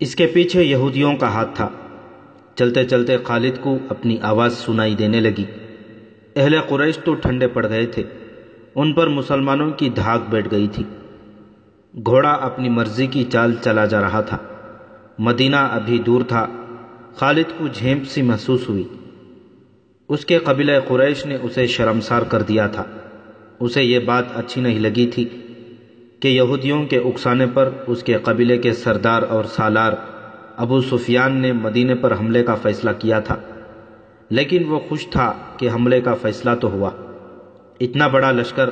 اس کے پیچھے یہودیوں کا ہاتھ تھا۔ چلتے چلتے خالد کو اپنی آواز سنائی دینے لگی۔ اہل قریش تو ٹھنڈے پڑ گئے تھے، ان پر مسلمانوں کی دھاک بیٹھ گئی تھی۔ گھوڑا اپنی مرضی کی چال چلا جا رہا تھا۔ مدینہ ابھی دور تھا۔ خالد کو جھیمپ سی محسوس ہوئی۔ اس کے قبیلہ قریش نے اسے شرمسار کر دیا تھا۔ اسے یہ بات اچھی نہیں لگی تھی کہ یہودیوں کے اکسانے پر اس کے قبیلے کے سردار اور سالار ابو سفیان نے مدینے پر حملے کا فیصلہ کیا تھا، لیکن وہ خوش تھا کہ حملے کا فیصلہ تو ہوا۔ اتنا بڑا لشکر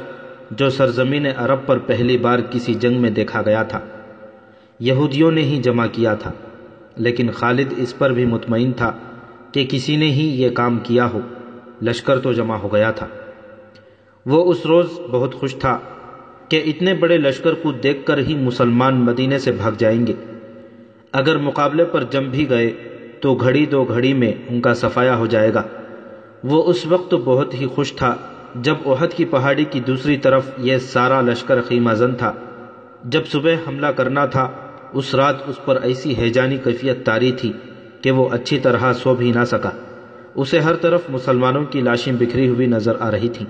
جو سرزمین عرب پر پہلی بار کسی جنگ میں دیکھا گیا تھا، یہودیوں نے ہی جمع کیا تھا، لیکن خالد اس پر بھی مطمئن تھا کہ کسی نے ہی یہ کام کیا ہو، لشکر تو جمع ہو گیا تھا۔ وہ اس روز بہت خوش تھا کہ اتنے بڑے لشکر کو دیکھ کر ہی مسلمان مدینے سے بھاگ جائیں گے۔ اگر مقابلے پر جم بھی گئے تو گھڑی دو گھڑی میں ان کا صفایا ہو جائے گا۔ وہ اس وقت بہت ہی خوش تھا جب احد کی پہاڑی کی دوسری طرف یہ سارا لشکر خیمہ زن تھا۔ جب صبح حملہ کرنا تھا، اس رات اس پر ایسی ہیجانی کیفیت طاری تھی کہ وہ اچھی طرح سو بھی نہ سکا۔ اسے ہر طرف مسلمانوں کی لاشیں بکھری ہوئی نظر آ رہی تھیں۔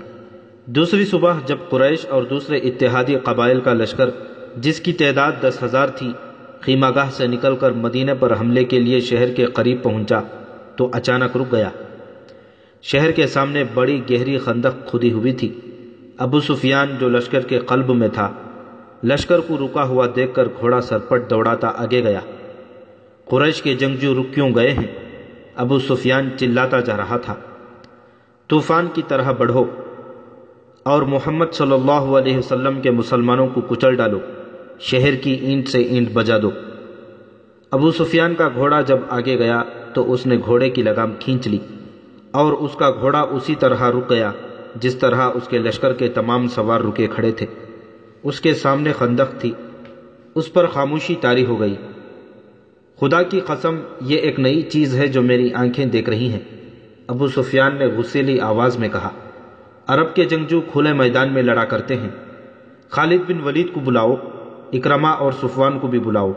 دوسری صبح جب قریش اور دوسرے اتحادی قبائل کا لشکر، جس کی تعداد 10,000 تھی، خیمہ گاہ سے نکل کر مدینے پر حملے کے لیے شہر کے قریب پہنچا تو اچانک رک گیا۔ شہر کے سامنے بڑی گہری خندق کھودی ہوئی تھی۔ ابو سفیان جو لشکر کے قلب میں تھا، لشکر کو رکا ہوا دیکھ کر گھوڑا سرپٹ دوڑاتا آگے گیا۔ قریش کے جنگجو رک کیوں گئے ہیں؟ ابو سفیان چلاتا جا رہا تھا۔ طوفان کی طرح بڑھو اور محمد صلی اللہ علیہ وسلم کے مسلمانوں کو کچل ڈالو، شہر کی اینٹ سے اینٹ بجا دو۔ ابو سفیان کا گھوڑا جب آگے گیا تو اس نے گھوڑے کی لگام کھینچ لی اور اس کا گھوڑا اسی طرح رک گیا جس طرح اس کے لشکر کے تمام سوار رکے کھڑے تھے۔ اس کے سامنے خندق تھی، اس پر خاموشی طاری ہو گئی۔ خدا کی قسم، یہ ایک نئی چیز ہے جو میری آنکھیں دیکھ رہی ہیں، ابو سفیان نے غصیلی آواز میں کہا۔ عرب کے جنگجو کھلے میدان میں لڑا کرتے ہیں۔ خالد بن ولید کو بلاؤ، اکرمہ اور صفوان کو بھی بلاؤ۔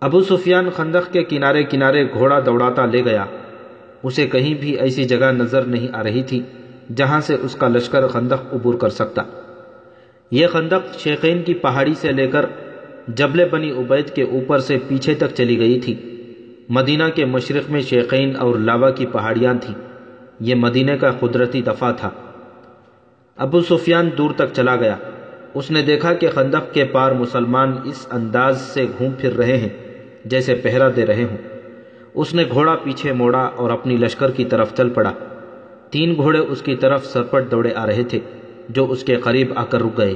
ابو سفیان خندق کے کنارے کنارے گھوڑا دوڑاتا لے گیا۔ اسے کہیں بھی ایسی جگہ نظر نہیں آ رہی تھی جہاں سے اس کا لشکر خندق عبور کر سکتا۔ یہ خندق شیخین کی پہاڑی سے لے کر جبل بنی عبید کے اوپر سے پیچھے تک چلی گئی تھی۔ مدینہ کے مشرق میں شیخین اور لاوا کی پہاڑیاں تھیں۔ یہ مدینہ کا قدرتی دفاع تھا۔ ابو سفیان دور تک چلا گیا۔ اس نے دیکھا کہ خندق کے پار مسلمان اس انداز سے گھوم پھر رہے ہیں جیسے پہرا دے رہے ہوں۔ اس نے گھوڑا پیچھے موڑا اور اپنی لشکر کی طرف چل پڑا۔ 3 گھوڑے اس کی طرف سرپٹ دوڑے آ رہے تھے جو اس کے قریب آ کر رک گئے۔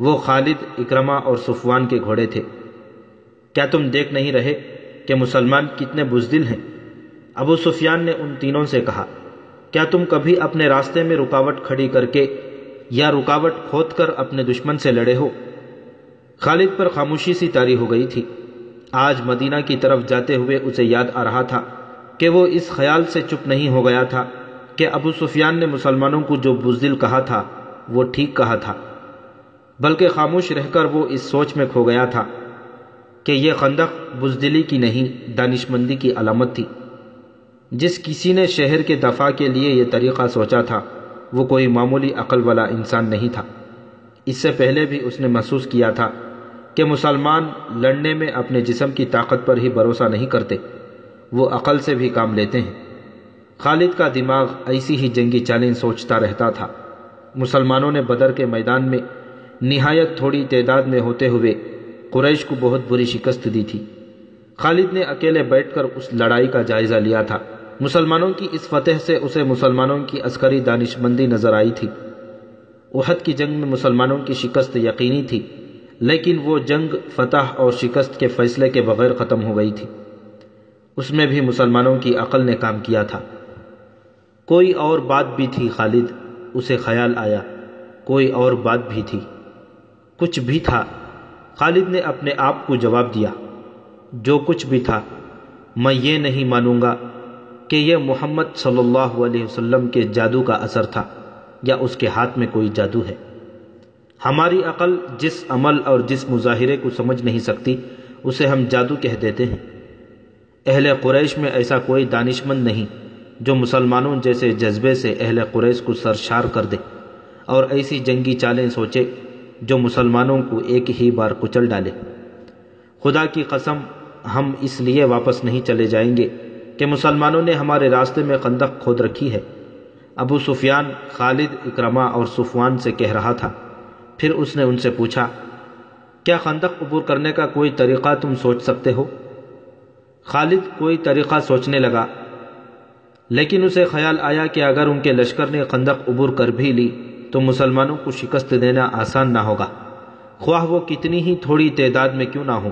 وہ خالد، اکرمہ اور صفوان کے گھوڑے تھے۔ کیا تم دیکھ نہیں رہے کہ مسلمان کتنے بزدل ہیں؟ ابو سفیان نے ان تینوں سے کہا۔ کیا تم کبھی اپنے راستے میں رکاوٹ کھڑی کر کے یا رکاوٹ کھود کر اپنے دشمن سے لڑے ہو؟ خالد پر خاموشی سی طاری ہو گئی تھی۔ آج مدینہ کی طرف جاتے ہوئے اسے یاد آ رہا تھا کہ وہ اس خیال سے چپ نہیں ہو گیا تھا کہ ابو سفیان نے مسلمانوں کو جو بزدل کہا تھا وہ ٹھیک کہا تھا، بلکہ خاموش رہ کر وہ اس سوچ میں کھو گیا تھا کہ یہ خندق بزدلی کی نہیں، دانشمندی کی علامت تھی۔ جس کسی نے شہر کے دفاع کے لیے یہ طریقہ سوچا تھا وہ کوئی معمولی عقل والا انسان نہیں تھا۔ اس سے پہلے بھی اس نے محسوس کیا تھا کہ مسلمان لڑنے میں اپنے جسم کی طاقت پر ہی بھروسہ نہیں کرتے، وہ عقل سے بھی کام لیتے ہیں۔ خالد کا دماغ ایسی ہی جنگی چالیں سوچتا رہتا تھا۔ مسلمانوں نے بدر کے میدان میں نہایت تھوڑی تعداد میں ہوتے ہوئے قریش کو بہت بری شکست دی تھی۔ خالد نے اکیلے بیٹھ کر اس لڑائی کا جائزہ لیا تھا۔ مسلمانوں کی اس فتح سے اسے مسلمانوں کی عسکری دانشمندی نظر آئی تھی۔ احد کی جنگ میں مسلمانوں کی شکست یقینی تھی، لیکن وہ جنگ فتح اور شکست کے فیصلے کے بغیر ختم ہو گئی تھی۔ اس میں بھی مسلمانوں کی عقل نے کام کیا تھا۔ کوئی اور بات بھی تھی خالد، اسے خیال آیا، کوئی اور بات بھی تھی، کچھ بھی تھا۔ خالد نے اپنے آپ کو جواب دیا، جو کچھ بھی تھا، میں یہ نہیں مانوں گا کہ یہ محمد صلی اللہ علیہ وسلم کے جادو کا اثر تھا یا اس کے ہاتھ میں کوئی جادو ہے۔ ہماری عقل جس عمل اور جس مظاہرے کو سمجھ نہیں سکتی اسے ہم جادو کہہ دیتے ہیں۔ اہل قریش میں ایسا کوئی دانشمند نہیں جو مسلمانوں جیسے جذبے سے اہل قریش کو سرشار کر دے اور ایسی جنگی چالیں سوچے جو مسلمانوں کو ایک ہی بار کچل ڈالے۔ خدا کی قسم ہم اس لیے واپس نہیں چلے جائیں گے کہ مسلمانوں نے ہمارے راستے میں خندق کھود رکھی ہے۔ ابو سفیان خالد، اکرمہ اور صفوان سے کہہ رہا تھا۔ پھر اس نے ان سے پوچھا، کیا خندق عبور کرنے کا کوئی طریقہ تم سوچ سکتے ہو؟ خالد کوئی طریقہ سوچنے لگا، لیکن اسے خیال آیا کہ اگر ان کے لشکر نے خندق عبور کر بھی لی تو مسلمانوں کو شکست دینا آسان نہ ہوگا، خواہ وہ کتنی ہی تھوڑی تعداد میں کیوں نہ ہو۔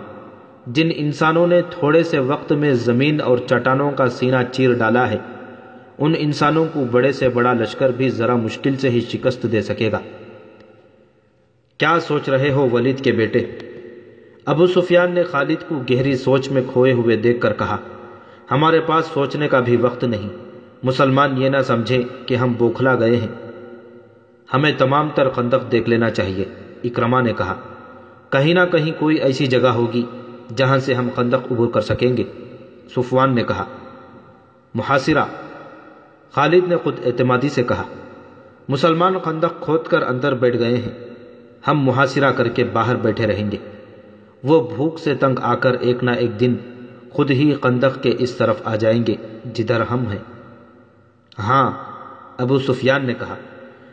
جن انسانوں نے تھوڑے سے وقت میں زمین اور چٹانوں کا سینہ چیر ڈالا ہے، ان انسانوں کو بڑے سے بڑا لشکر بھی ذرا مشکل سے ہی شکست دے سکے گا۔ کیا سوچ رہے ہو ولید کے بیٹے؟ ابو سفیان نے خالد کو گہری سوچ میں کھوئے ہوئے دیکھ کر کہا، ہمارے پاس سوچنے کا بھی وقت نہیں، مسلمان یہ نہ سمجھیں کہ ہم بوکھلا گئے ہیں، ہمیں تمام تر خندق دیکھ لینا چاہیے۔ اکرمہ نے کہا، کہیں نہ کہیں کوئی ایسی جگہ ہوگی جہاں سے ہم خندق عبور کر سکیں گے۔ صفوان نے کہا، محاصرہ۔ خالد نے خود اعتمادی سے کہا، مسلمان خندق کھود کر اندر بیٹھ گئے ہیں، ہم محاصرہ کر کے باہر بیٹھے رہیں گے، وہ بھوک سے تنگ آ کر ایک نہ ایک دن خود ہی خندق کے اس طرف آ جائیں گے جدھر ہم ہیں۔ ہاں، ابو سفیان نے کہا،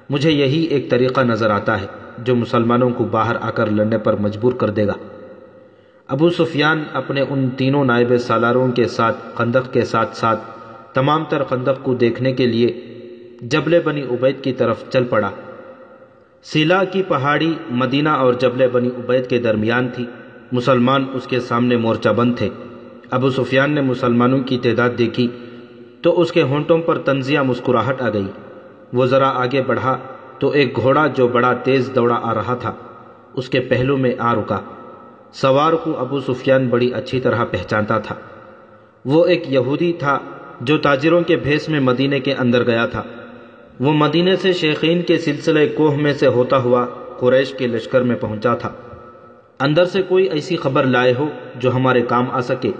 مجھے یہی ایک طریقہ نظر آتا ہے جو مسلمانوں کو باہر آ کر لڑنے پر مجبور کر دے گا۔ ابو سفیان اپنے ان تینوں نائب سالاروں کے ساتھ خندق کے ساتھ ساتھ تمام تر خندق کو دیکھنے کے لیے جبل بنی عبید کی طرف چل پڑا۔ سیلا کی پہاڑی مدینہ اور جبل بنی عبید کے درمیان تھی، مسلمان اس کے سامنے مورچہ بند تھے۔ ابو سفیان نے مسلمانوں کی تعداد دیکھی تو اس کے ہونٹوں پر طنزیہ مسکراہٹ آ گئی۔ وہ ذرا آگے بڑھا تو ایک گھوڑا جو بڑا تیز دوڑا آ رہا تھا اس کے پہلو میں آ رکا۔ سوار کو ابو سفیان بڑی اچھی طرح پہچانتا تھا، وہ ایک یہودی تھا جو تاجروں کے بھیس میں مدینے کے اندر گیا تھا۔ وہ مدینے سے شیخین کے سلسلے کوہ میں سے ہوتا ہوا قریش کے لشکر میں پہنچا تھا۔ اندر سے کوئی ایسی خبر لائے ہو جو ہمارے کام آ سکے؟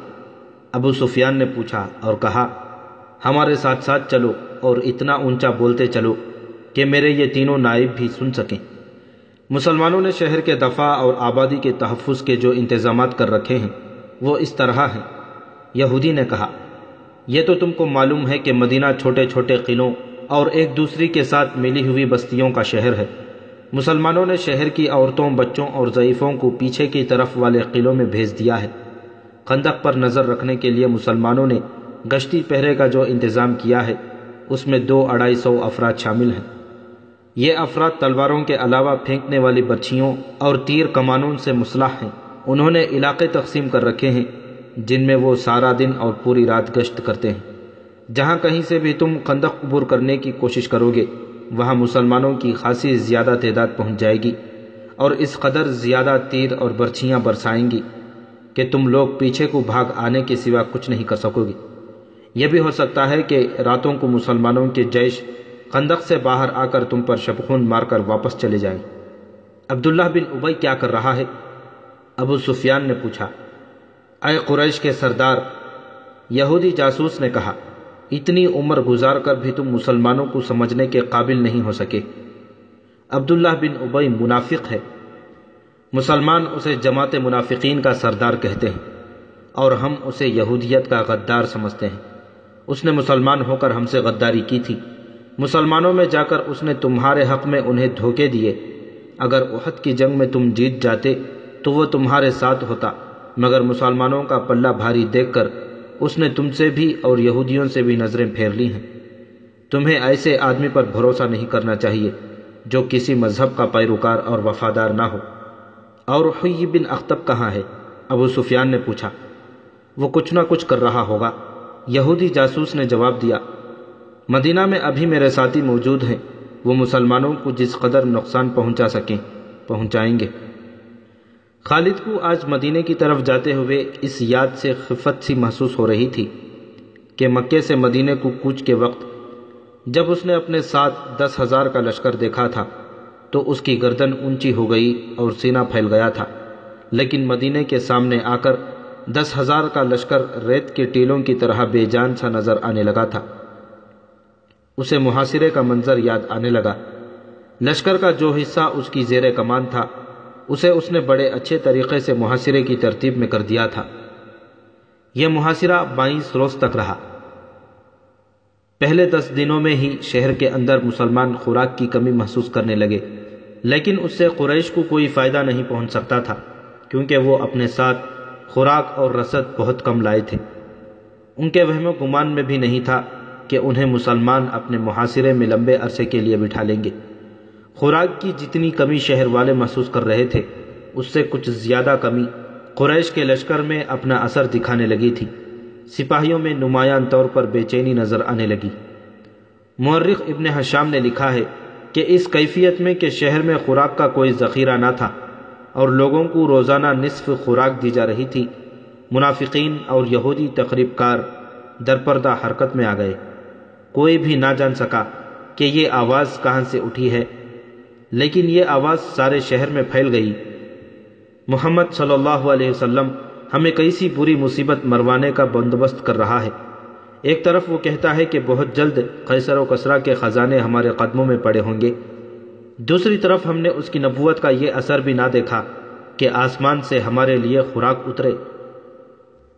ابو سفیان نے پوچھا اور کہا، ہمارے ساتھ ساتھ چلو اور اتنا اونچا بولتے چلو کہ میرے یہ تینوں نائب بھی سن سکیں۔ مسلمانوں نے شہر کے دفاع اور آبادی کے تحفظ کے جو انتظامات کر رکھے ہیں وہ اس طرح ہیں۔ یہودی نے کہا، یہ تو تم کو معلوم ہے کہ مدینہ چھوٹے چھوٹے قلعوں اور ایک دوسری کے ساتھ ملی ہوئی بستیوں کا شہر ہے۔ مسلمانوں نے شہر کی عورتوں، بچوں اور ضعیفوں کو پیچھے کی طرف والے قلعوں میں بھیج دیا ہے۔ خندق پر نظر رکھنے کے لیے مسلمانوں نے گشتی پہرے کا جو انتظام کیا ہے اس میں 200-250 افراد شامل ہیں۔ یہ افراد تلواروں کے علاوہ پھینکنے والی برچھیوں اور تیر کمانوں سے مسلح ہیں۔ انہوں نے علاقے تقسیم کر رکھے ہیں جن میں وہ سارا دن اور پوری رات گشت کرتے ہیں۔ جہاں کہیں سے بھی تم خندق عبور کرنے کی کوشش کرو گے وہاں مسلمانوں کی خاصی زیادہ تعداد پہنچ جائے گی اور اس قدر زیادہ تیر اور برچھیاں برسائیں گی کہ تم لوگ پیچھے کو بھاگ آنے کے سوا کچھ نہیں کر سکو گے۔ یہ بھی ہو سکتا ہے کہ راتوں کو مسلمانوں کے جیش خندق سے باہر آ کر تم پر شبخون مار کر واپس چلے جائیں۔ عبداللہ بن ابی کیا کر رہا ہے؟ ابو سفیان نے پوچھا۔ اے قریش کے سردار، یہودی جاسوس نے کہا، اتنی عمر گزار کر بھی تم مسلمانوں کو سمجھنے کے قابل نہیں ہو سکے۔ عبداللہ بن ابی منافق ہے، مسلمان اسے جماعت منافقین کا سردار کہتے ہیں اور ہم اسے یہودیت کا غدار سمجھتے ہیں۔ اس نے مسلمان ہو کر ہم سے غداری کی تھی، مسلمانوں میں جا کر اس نے تمہارے حق میں انہیں دھوکے دیے۔ اگر احد کی جنگ میں تم جیت جاتے تو وہ تمہارے ساتھ ہوتا، مگر مسلمانوں کا پلہ بھاری دیکھ کر اس نے تم سے بھی اور یہودیوں سے بھی نظریں پھیر لی ہیں۔ تمہیں ایسے آدمی پر بھروسہ نہیں کرنا چاہیے جو کسی مذہب کا پیروکار اور وفادار نہ ہو۔ اور حیی بن اخطب کہاں ہے؟ ابو سفیان نے پوچھا۔ وہ کچھ نہ کچھ کر رہا ہوگا، یہودی جاسوس نے جواب دیا۔ مدینہ میں ابھی میرے ساتھی موجود ہیں، وہ مسلمانوں کو جس قدر نقصان پہنچا سکیں پہنچائیں گے۔ خالد کو آج مدینے کی طرف جاتے ہوئے اس یاد سے خفت سی محسوس ہو رہی تھی کہ مکے سے مدینے کو کوچ کے وقت جب اس نے اپنے ساتھ 10,000 کا لشکر دیکھا تھا تو اس کی گردن اونچی ہو گئی اور سینہ پھیل گیا تھا، لیکن مدینے کے سامنے آ کر 10,000 کا لشکر ریت کے ٹیلوں کی طرح بے جان سا نظر آنے لگا تھا۔ اسے محاصرے کا منظر یاد آنے لگا۔ لشکر کا جو حصہ اس کی زیر کمان تھا اسے اس نے بڑے اچھے طریقے سے محاصرے کی ترتیب میں کر دیا تھا۔ یہ محاصرہ 22 روز تک رہا۔ پہلے 10 دنوں میں ہی شہر کے اندر مسلمان خوراک کی کمی محسوس کرنے لگے، لیکن اس سے قریش کو کوئی فائدہ نہیں پہنچ سکتا تھا، کیونکہ وہ اپنے ساتھ خوراک اور رسد بہت کم لائے تھے۔ ان کے وہم و گمان میں بھی نہیں تھا کہ انہیں مسلمان اپنے محاصرے میں لمبے عرصے کے لیے بٹھا لیں گے۔ خوراک کی جتنی کمی شہر والے محسوس کر رہے تھے، اس سے کچھ زیادہ کمی قریش کے لشکر میں اپنا اثر دکھانے لگی تھی۔ سپاہیوں میں نمایاں طور پر بے چینی نظر آنے لگی۔ مورخ ابن ہشام نے لکھا ہے کہ اس کیفیت میں کہ شہر میں خوراک کا کوئی ذخیرہ نہ تھا اور لوگوں کو روزانہ نصف خوراک دی جا رہی تھی، منافقین اور یہودی تقریب کار درپردہ حرکت میں آ گئے۔ کوئی بھی نہ جان سکا کہ یہ آواز کہاں سے اٹھی ہے، لیکن یہ آواز سارے شہر میں پھیل گئی۔ محمد صلی اللہ علیہ وسلم ہمیں کیسی بری مصیبت مروانے کا بندوبست کر رہا ہے۔ ایک طرف وہ کہتا ہے کہ بہت جلد قیصر و کسریٰ کے خزانے ہمارے قدموں میں پڑے ہوں گے، دوسری طرف ہم نے اس کی نبوت کا یہ اثر بھی نہ دیکھا کہ آسمان سے ہمارے لیے خوراک اترے۔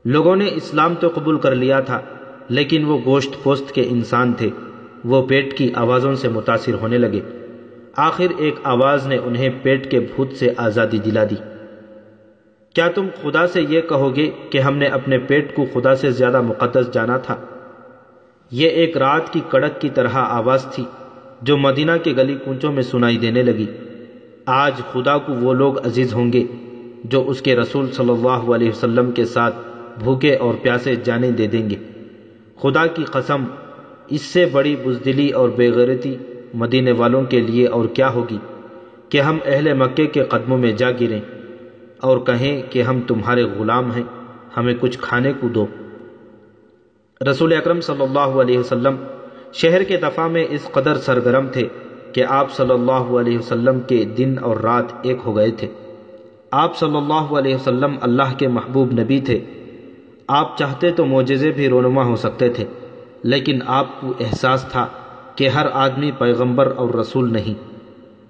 لوگوں نے اسلام تو قبول کر لیا تھا، لیکن وہ گوشت پوست کے انسان تھے، وہ پیٹ کی آوازوں سے متاثر ہونے لگے۔ آخر ایک آواز نے انہیں پیٹ کے بھوت سے آزادی دلا دی۔ کیا تم خدا سے یہ کہو گے کہ ہم نے اپنے پیٹ کو خدا سے زیادہ مقدس جانا تھا؟ یہ ایک رات کی کڑک کی طرح آواز تھی جو مدینہ کے گلی کوچوں میں سنائی دینے لگی۔ آج خدا کو وہ لوگ عزیز ہوں گے جو اس کے رسول صلی اللہ علیہ وسلم کے ساتھ بھوکے اور پیاسے جانیں دے دیں گے۔ خدا کی قسم، اس سے بڑی بزدلی اور بے غیرتی مدینے والوں کے لیے اور کیا ہوگی کہ ہم اہل مکے کے قدموں میں جا گریں اور کہیں کہ ہم تمہارے غلام ہیں، ہمیں کچھ کھانے کو دو۔ رسول اکرم صلی اللہ علیہ وسلم شہر کے دفاع میں اس قدر سرگرم تھے کہ آپ صلی اللہ علیہ وسلم کے دن اور رات ایک ہو گئے تھے۔ آپ صلی اللہ علیہ وسلم اللہ کے محبوب نبی تھے۔ آپ چاہتے تو معجزے بھی رونما ہو سکتے تھے، لیکن آپ کو احساس تھا کہ ہر آدمی پیغمبر اور رسول نہیں،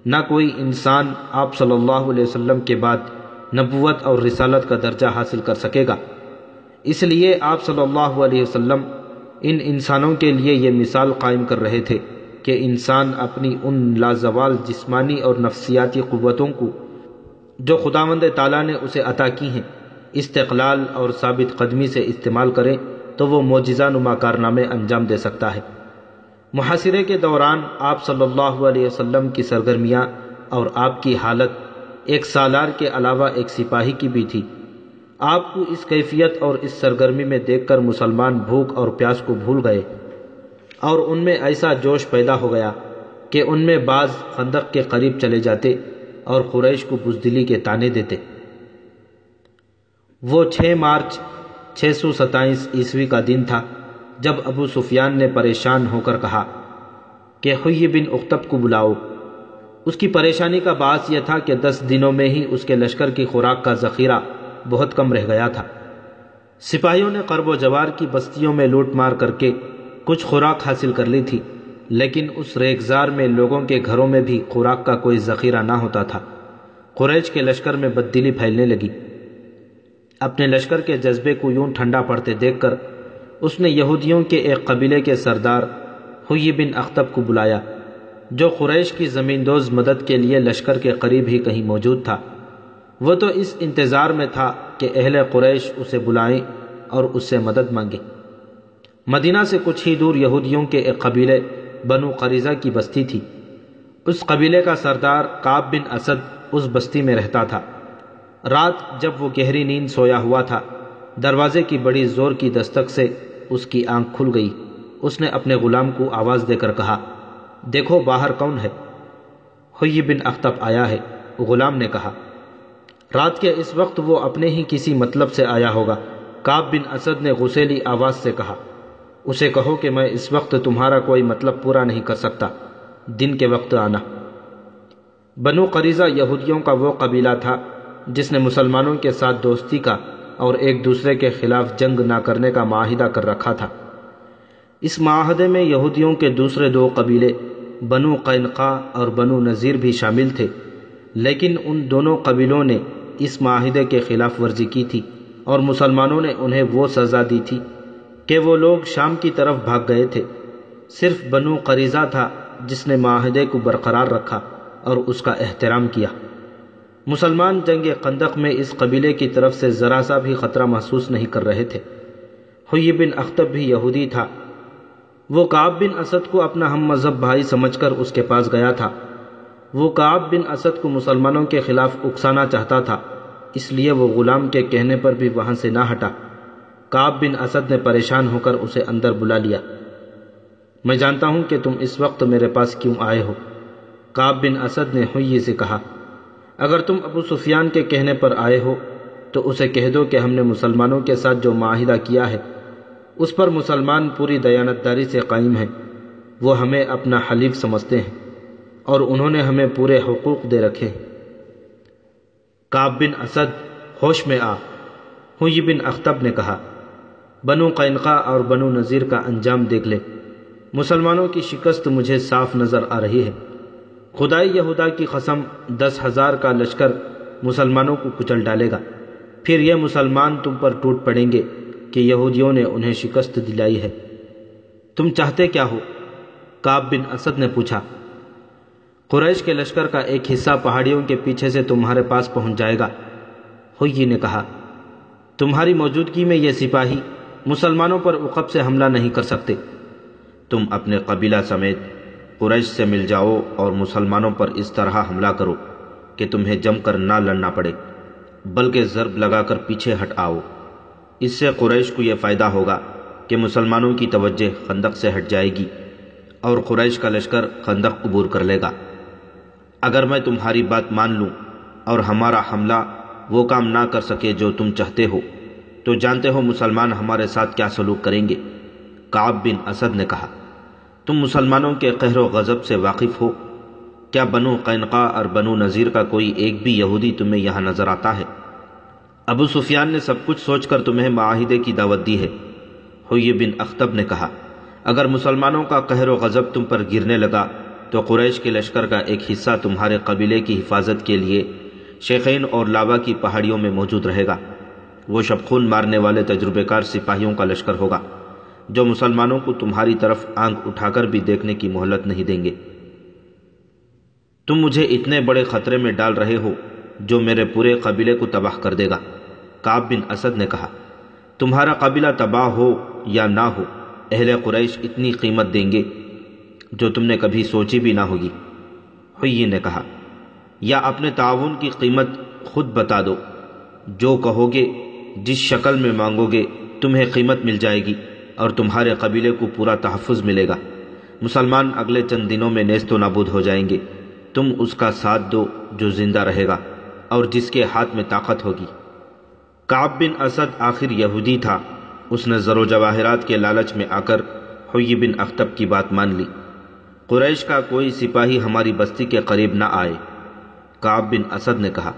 نہ کوئی انسان آپ صلی اللہ علیہ وسلم کے بعد نبوت اور رسالت کا درجہ حاصل کر سکے گا۔ اس لیے آپ صلی اللہ علیہ وسلم ان انسانوں کے لیے یہ مثال قائم کر رہے تھے کہ انسان اپنی ان لازوال جسمانی اور نفسیاتی قوتوں کو جو خداوند تعالیٰ نے اسے عطا کی ہیں استقلال اور ثابت قدمی سے استعمال کرے تو وہ معجزہ نما کارنامے انجام دے سکتا ہے۔ محاصرے کے دوران آپ صلی اللہ علیہ وسلم کی سرگرمیاں اور آپ کی حالت ایک سالار کے علاوہ ایک سپاہی کی بھی تھی۔ آپ کو اس کیفیت اور اس سرگرمی میں دیکھ کر مسلمان بھوک اور پیاس کو بھول گئے اور ان میں ایسا جوش پیدا ہو گیا کہ ان میں بعض خندق کے قریب چلے جاتے اور قریش کو بزدلی کے طعنے دیتے۔ وہ 6 مارچ 627 عیسوی کا دن تھا جب ابو سفیان نے پریشان ہو کر کہا کہ حیی بن اخطب کو بلاؤ۔ اس کی پریشانی کا باعث یہ تھا کہ 10 دنوں میں ہی اس کے لشکر کی خوراک کا ذخیرہ بہت کم رہ گیا تھا۔ سپاہیوں نے قرب و جوار کی بستیوں میں لوٹ مار کر کے کچھ خوراک حاصل کر لی تھی، لیکن اس ریگزار میں لوگوں کے گھروں میں بھی خوراک کا کوئی ذخیرہ نہ ہوتا تھا۔ قریش کے لشکر میں بددلی پھیلنے لگی۔ اپنے لشکر کے جذبے کو یوں ٹھنڈا پڑتے دیکھ کر اس نے یہودیوں کے ایک قبیلے کے سردار حیی بن اخطب کو بلایا، جو قریش کی زمیندوز مدد کے لیے لشکر کے قریب ہی کہیں موجود تھا۔ وہ تو اس انتظار میں تھا کہ اہل قریش اسے بلائیں اور اس سے مدد مانگیں۔ مدینہ سے کچھ ہی دور یہودیوں کے ایک قبیلے بنو قریظہ کی بستی تھی۔ اس قبیلے کا سردار کعب بن اسد اس بستی میں رہتا تھا۔ رات جب وہ گہری نیند سویا ہوا تھا، دروازے کی بڑی زور کی دستک سے اس کی آنکھ کھل گئی۔ اس نے اپنے غلام کو آواز دے کر کہا، دیکھو باہر کون ہے؟ حیی بن اخطب آیا ہے، غلام نے کہا۔ رات کے اس وقت وہ اپنے ہی کسی مطلب سے آیا ہوگا۔ کعب بن اسد نے غسیلی آواز سے کہا، اسے کہو کہ میں اس وقت تمہارا کوئی مطلب پورا نہیں کر سکتا، دن کے وقت آنا۔ بنو قریظہ یہودیوں کا وہ قبیلہ تھا جس نے مسلمانوں کے ساتھ دوستی کا اور ایک دوسرے کے خلاف جنگ نہ کرنے کا معاہدہ کر رکھا تھا۔ اس معاہدے میں یہودیوں کے دوسرے دو قبیلے بنو قینقاع اور بنو نذیر بھی شامل تھے، لیکن ان دونوں قبیلوں نے اس معاہدے کے خلاف ورزی کی تھی اور مسلمانوں نے انہیں وہ سزا دی تھی کہ وہ لوگ شام کی طرف بھاگ گئے تھے۔ صرف بنو قریظہ تھا جس نے معاہدے کو برقرار رکھا اور اس کا احترام کیا۔ مسلمان جنگ خندق میں اس قبیلے کی طرف سے ذرا سا بھی خطرہ محسوس نہیں کر رہے تھے۔ حیی بن اخطب بھی یہودی تھا۔ وہ کعب بن اسد کو اپنا ہم مذہب بھائی سمجھ کر اس کے پاس گیا تھا۔ وہ کعب بن اسد کو مسلمانوں کے خلاف اکسانا چاہتا تھا، اس لیے وہ غلام کے کہنے پر بھی وہاں سے نہ ہٹا۔ کعب بن اسد نے پریشان ہو کر اسے اندر بلا لیا۔ میں جانتا ہوں کہ تم اس وقت میرے پاس کیوں آئے ہو، کعب بن اسد نے حیی سے کہا۔ اگر تم ابو سفیان کے کہنے پر آئے ہو تو اسے کہہ دو کہ ہم نے مسلمانوں کے ساتھ جو معاہدہ کیا ہے اس پر مسلمان پوری دیانتداری سے قائم ہیں۔ وہ ہمیں اپنا حلیف سمجھتے ہیں اور انہوں نے ہمیں پورے حقوق دے رکھے ہیں۔ کعب بن اسد ہوش میں آ، حیی بن اخطب نے کہا، بنو قینقاع اور بنو نذیر کا انجام دیکھ لے۔ مسلمانوں کی شکست مجھے صاف نظر آ رہی ہے۔ خدائے یہودا کی قسم 10,000 کا لشکر مسلمانوں کو کچل ڈالے گا، پھر یہ مسلمان تم پر ٹوٹ پڑیں گے کہ یہودیوں نے انہیں شکست دلائی ہے۔ تم چاہتے کیا ہو؟ کعب بن اسد نے پوچھا۔ قریش کے لشکر کا ایک حصہ پہاڑیوں کے پیچھے سے تمہارے پاس پہنچ جائے گا، حیی نے کہا۔ تمہاری موجودگی میں یہ سپاہی مسلمانوں پر عقب سے حملہ نہیں کر سکتے۔ تم اپنے قبیلہ سمیت قریش سے مل جاؤ اور مسلمانوں پر اس طرح حملہ کرو کہ تمہیں جم کر نہ لڑنا پڑے، بلکہ ضرب لگا کر پیچھے ہٹ آؤ۔ اس سے قریش کو یہ فائدہ ہوگا کہ مسلمانوں کی توجہ خندق سے ہٹ جائے گی اور قریش کا لشکر خندق عبور کر لے گا۔ اگر میں تمہاری بات مان لوں اور ہمارا حملہ وہ کام نہ کر سکے جو تم چاہتے ہو تو جانتے ہو مسلمان ہمارے ساتھ کیا سلوک کریں گے، کعب بن اسد نے کہا۔ تم مسلمانوں کے قہر و غضب سے واقف ہو؟ کیا بنو قینقاع اور بنو نذیر کا کوئی ایک بھی یہودی تمہیں یہاں نظر آتا ہے؟ ابو سفیان نے سب کچھ سوچ کر تمہیں معاہدے کی دعوت دی ہے، حیی بن اخطب نے کہا۔ اگر مسلمانوں کا قہر و غضب تم پر گرنے لگا تو قریش کے لشکر کا ایک حصہ تمہارے قبیلے کی حفاظت کے لیے شیخین اور لاوا کی پہاڑیوں میں موجود رہے گا۔ وہ شبخون مارنے والے تجربہ کار سپاہیوں کا لشکر ہوگا جو مسلمانوں کو تمہاری طرف آنکھ اٹھا کر بھی دیکھنے کی مہلت نہیں دیں گے۔ تم مجھے اتنے بڑے خطرے میں ڈال رہے ہو جو میرے پورے قبیلے کو تباہ کر دے گا، کعب بن اسد نے کہا۔ تمہارا قبیلہ تباہ ہو یا نہ ہو، اہل قریش اتنی قیمت دیں گے جو تم نے کبھی سوچی بھی نہ ہوگی، حیی نے کہا۔ یا اپنے تعاون کی قیمت خود بتا دو، جو کہو گے، جس شکل میں مانگو گے تمہیں قیمت مل جائے گی اور تمہارے قبیلے کو پورا تحفظ ملے گا۔ مسلمان اگلے چند دنوں میں نیست و نابود ہو جائیں گے، تم اس کا ساتھ دو جو زندہ رہے گا اور جس کے ہاتھ میں طاقت ہوگی۔ کعب بن اسد آخر یہودی تھا، اس نے زر و جواہرات کے لالچ میں آ کر حیی بن اخطب کی بات مان لی۔ قریش کا کوئی سپاہی ہماری بستی کے قریب نہ آئے، کعب بن اسد نے کہا۔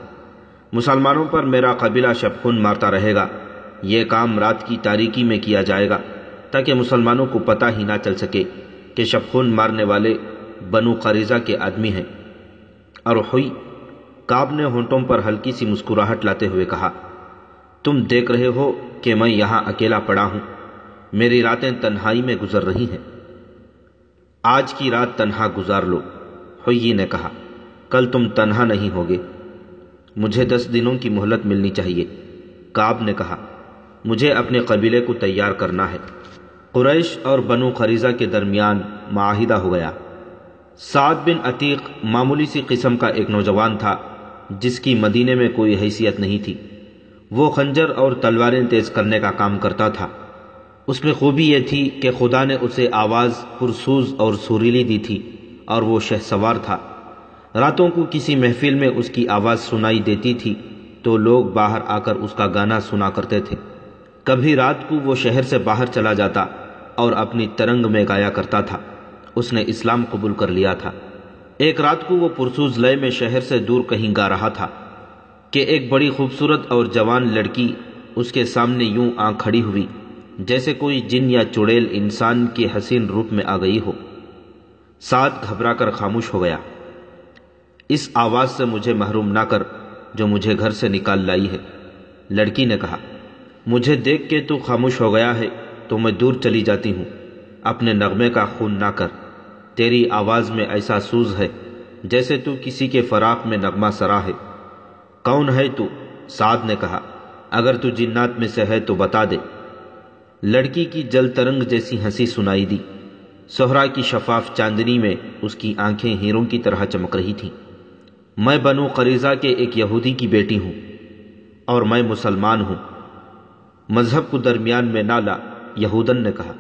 مسلمانوں پر میرا قبیلہ شبخون مارتا رہے گا۔ یہ کام رات کی تاریکی میں کیا جائے گا تاکہ مسلمانوں کو پتہ ہی نہ چل سکے کہ شبخون مارنے والے بنو قریظہ کے آدمی ہیں۔ اور حیی، کعب نے ہونٹوں پر ہلکی سی مسکراہٹ لاتے ہوئے کہا، تم دیکھ رہے ہو کہ میں یہاں اکیلا پڑا ہوں، میری راتیں تنہائی میں گزر رہی ہیں۔ آج کی رات تنہا گزار لو، حیی نے کہا، کل تم تنہا نہیں ہوگے۔ مجھے 10 دنوں کی مہلت ملنی چاہیے، کعب نے کہا۔ مجھے اپنے قبیلے کو تیار کرنا ہے۔ قریش اور بنو قریظہ کے درمیان معاہدہ ہو گیا۔ سعد بن عتیق معمولی سی قسم کا ایک نوجوان تھا جس کی مدینے میں کوئی حیثیت نہیں تھی۔ وہ خنجر اور تلواریں تیز کرنے کا کام کرتا تھا۔ اس میں خوبی یہ تھی کہ خدا نے اسے آواز پرسوز اور سریلی دی تھی اور وہ شہسوار تھا۔ راتوں کو کسی محفل میں اس کی آواز سنائی دیتی تھی تو لوگ باہر آ کر اس کا گانا سنا کرتے تھے۔ کبھی رات کو وہ شہر سے باہر چلا جاتا اور اپنی ترنگ میں گایا کرتا تھا۔ اس نے اسلام قبول کر لیا تھا۔ ایک رات کو وہ پرسوز لے میں شہر سے دور کہیں گا رہا تھا کہ ایک بڑی خوبصورت اور جوان لڑکی اس کے سامنے یوں آنکھ کھڑی ہوئی جیسے کوئی جن یا چڑیل انسان کے حسین روپ میں آ گئی ہو۔ سعد گھبرا کر خاموش ہو گیا۔ اس آواز سے مجھے محروم نہ کر جو مجھے گھر سے نکال لائی ہے، لڑکی نے کہا۔ مجھے دیکھ کے تو خاموش ہو گیا ہے تو میں دور چلی جاتی ہوں، اپنے نغمے کا خون نہ کر۔ تیری آواز میں ایسا سوز ہے جیسے تو کسی کے فراق میں نغمہ سرا ہے۔ کون ہے تو؟ سعد نے کہا۔ اگر تو جنات میں سے ہے تو بتا دے۔ لڑکی کی جل ترنگ جیسی ہنسی سنائی دی۔ صحرا کی شفاف چاندنی میں اس کی آنکھیں ہیروں کی طرح چمک رہی تھیں۔ میں بنو قریظہ کے ایک یہودی کی بیٹی ہوں اور میں مسلمان ہوں۔ مذہب کو درمیان میں نہ لا، یہودن نے کہا۔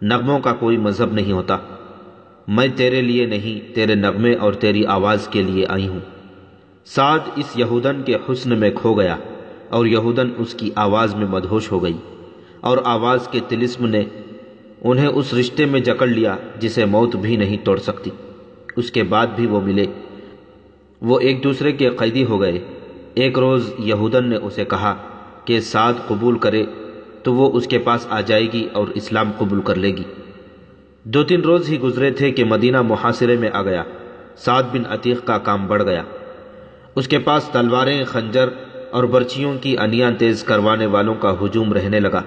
نغموں کا کوئی مذہب نہیں ہوتا۔ میں تیرے لیے نہیں، تیرے نغمے اور تیری آواز کے لیے آئی ہوں۔ سعد اس یہودن کے حسن میں کھو گیا اور یہودن اس کی آواز میں مدہوش ہو گئی، اور آواز کے طلسم نے انہیں اس رشتے میں جکڑ لیا جسے موت بھی نہیں توڑ سکتی۔ اس کے بعد بھی وہ ملے، وہ ایک دوسرے کے قیدی ہو گئے۔ ایک روز یہودن نے اسے کہا کہ سعد قبول کرے تو وہ اس کے پاس آ جائے گی اور اسلام قبول کر لے گی۔ 2-3 روز ہی گزرے تھے کہ مدینہ محاصرے میں آ گیا۔ سعد بن عتیق کا کام بڑھ گیا۔ اس کے پاس تلواریں، خنجر اور برچیوں کی انیاں تیز کروانے والوں کا ہجوم رہنے لگا۔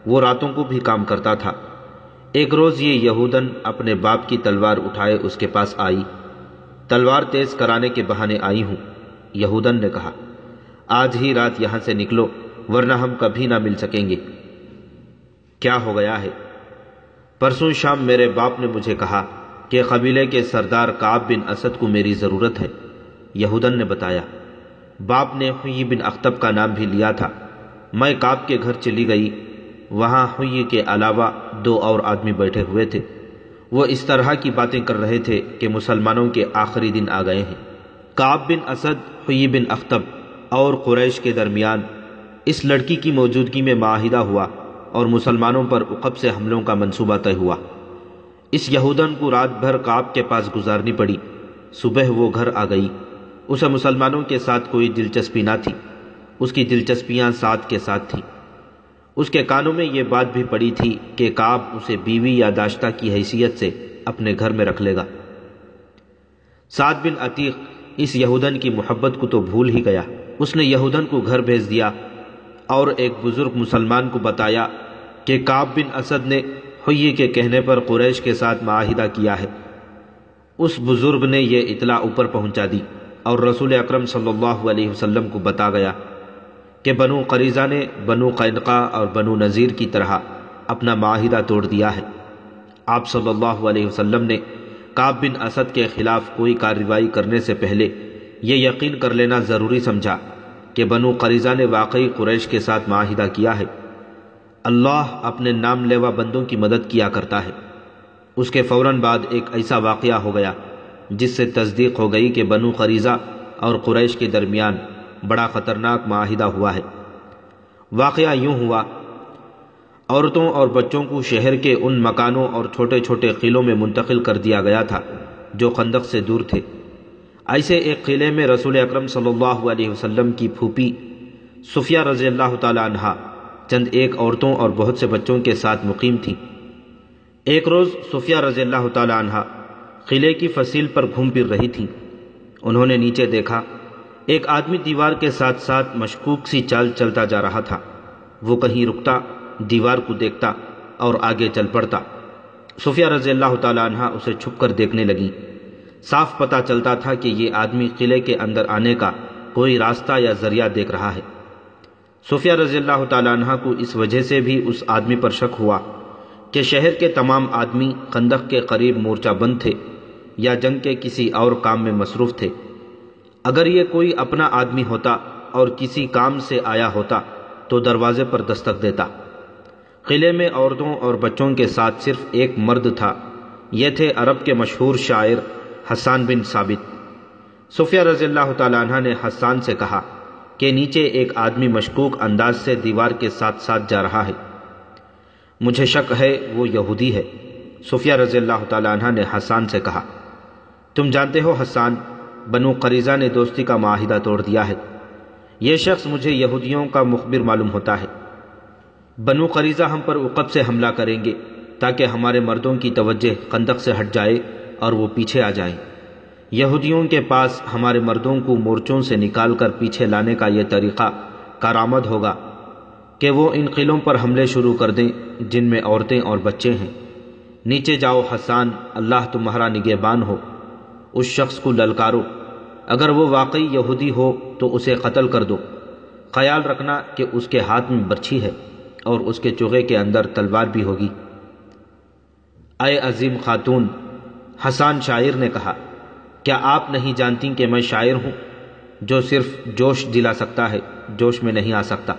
وہ راتوں کو بھی کام کرتا تھا۔ ایک روز یہ یہودن اپنے باپ کی تلوار اٹھائے اس کے پاس آئی۔ تلوار تیز کرانے کے بہانے آئی ہوں، یہودن نے کہا۔ آج ہی رات یہاں سے نکلو ورنہ ہم کبھی نہ مل سکیں گے۔ کیا ہو گیا ہے؟ پرسوں شام میرے باپ نے مجھے کہا کہ قبیلے کے سردار کعب بن اسد کو میری ضرورت ہے، یہودن نے بتایا۔ باپ نے حیی بن اخطب کا نام بھی لیا تھا۔ میں کعب کے گھر چلی گئی۔ وہاں حیی کے علاوہ 2 اور آدمی بیٹھے ہوئے تھے۔ وہ اس طرح کی باتیں کر رہے تھے کہ مسلمانوں کے آخری دن آ گئے ہیں۔ کعب بن اسد، حیی بن اخطب اور قریش کے درمیان اس لڑکی کی موجودگی میں معاہدہ ہوا اور مسلمانوں پر عقب سے حملوں کا منصوبہ طے ہوا۔ اس یہودن کو رات بھر کعب کے پاس گزارنی پڑی۔ صبح وہ گھر آ گئی۔ اسے مسلمانوں کے ساتھ کوئی دلچسپی نہ تھی۔ اس کی دلچسپیاں سعد کے ساتھ تھیں۔ اس کے کانوں میں یہ بات بھی پڑی تھی کہ کعب اسے بیوی یا داشتہ کی حیثیت سے اپنے گھر میں رکھ لے گا۔ سعد بن عتیق اس یہودن کی محبت کو تو بھول ہی گیا۔ اس نے یہودن کو گھر بھیج دیا اور ایک بزرگ مسلمان کو بتایا کہ کعب بن اسد نے حیی کے کہنے پر قریش کے ساتھ معاہدہ کیا ہے۔ اس بزرگ نے یہ اطلاع اوپر پہنچا دی اور رسول اکرم صلی اللہ علیہ وسلم کو بتا گیا کہ بنو قریظہ نے بنو قینقاع اور بنو نذیر کی طرح اپنا معاہدہ توڑ دیا ہے۔ آپ صلی اللہ علیہ وسلم نے کعب بن اسد کے خلاف کوئی کارروائی کرنے سے پہلے یہ یقین کر لینا ضروری سمجھا کہ بنو قریظہ نے واقعی قریش کے ساتھ معاہدہ کیا ہے۔ اللہ اپنے نام لیوا بندوں کی مدد کیا کرتا ہے۔ اس کے فوراً بعد ایک ایسا واقعہ ہو گیا جس سے تصدیق ہو گئی کہ بنو قریظہ اور قریش کے درمیان بڑا خطرناک معاہدہ ہوا ہے۔ واقعہ یوں ہوا، عورتوں اور بچوں کو شہر کے ان مکانوں اور چھوٹے چھوٹے قلعوں میں منتقل کر دیا گیا تھا جو خندق سے دور تھے۔ ایسے ایک قلعے میں رسول اکرم صلی اللہ علیہ وسلم کی پھوپھی صفیہ رضی اللہ تعالی عنہا چند ایک عورتوں اور بہت سے بچوں کے ساتھ مقیم تھی۔ ایک روز صفیہ رضی اللہ تعالی عنہا قلعے کی فصیل پر گھوم پھر رہی تھی۔ انہوں نے نیچے دیکھا، ایک آدمی دیوار کے ساتھ ساتھ مشکوک سی چال چلتا جا رہا تھا۔ وہ کہیں رکتا، دیوار کو دیکھتا اور آگے چل پڑتا۔ صفیہ رضی اللہ تعالی عنہا اسے چھپ کر دیکھنے لگی۔ صاف پتہ چلتا تھا کہ یہ آدمی قلعے کے اندر آنے کا کوئی راستہ یا ذریعہ دیکھ رہا ہے۔ صفیہ رضی اللہ تعالی عنہا کو اس وجہ سے بھی اس آدمی پر شک ہوا کہ شہر کے تمام آدمی خندق کے قریب مورچہ بند تھے یا جنگ کے کسی اور کام میں مصروف تھے۔ اگر یہ کوئی اپنا آدمی ہوتا اور کسی کام سے آیا ہوتا تو دروازے پر دستک دیتا۔ قلعے میں عورتوں اور بچوں کے ساتھ صرف ایک مرد تھا۔ یہ تھے عرب کے مشہور شاعر حسان بن ثابت۔ صفیہ رضی اللہ تعالی عنہ نے حسان سے کہا کہ نیچے ایک آدمی مشکوک انداز سے دیوار کے ساتھ ساتھ جا رہا ہے، مجھے شک ہے وہ یہودی ہے۔ صفیہ رضی اللہ تعالی عنہ نے حسان سے کہا، تم جانتے ہو حسان، بنو قریظہ نے دوستی کا معاہدہ توڑ دیا ہے۔ یہ شخص مجھے یہودیوں کا مخبر معلوم ہوتا ہے۔ بنو قریظہ ہم پر عقب سے حملہ کریں گے تاکہ ہمارے مردوں کی توجہ خندق سے ہٹ جائے اور وہ پیچھے آ جائیں۔ یہودیوں کے پاس ہمارے مردوں کو مورچوں سے نکال کر پیچھے لانے کا یہ طریقہ کارآمد ہوگا کہ وہ ان قلعوں پر حملے شروع کر دیں جن میں عورتیں اور بچے ہیں۔ نیچے جاؤ حسان، اللہ تمہارا نگہبان ہو۔ اس شخص کو للکارو، اگر وہ واقعی یہودی ہو تو اسے قتل کر دو۔ خیال رکھنا کہ اس کے ہاتھ میں برچھی ہے اور اس کے چوغے کے اندر تلوار بھی ہوگی۔ اے عظیم خاتون، حسان شاعر نے کہا، کیا آپ نہیں جانتی کہ میں شاعر ہوں جو صرف جوش دلا سکتا ہے، جوش میں نہیں آ سکتا۔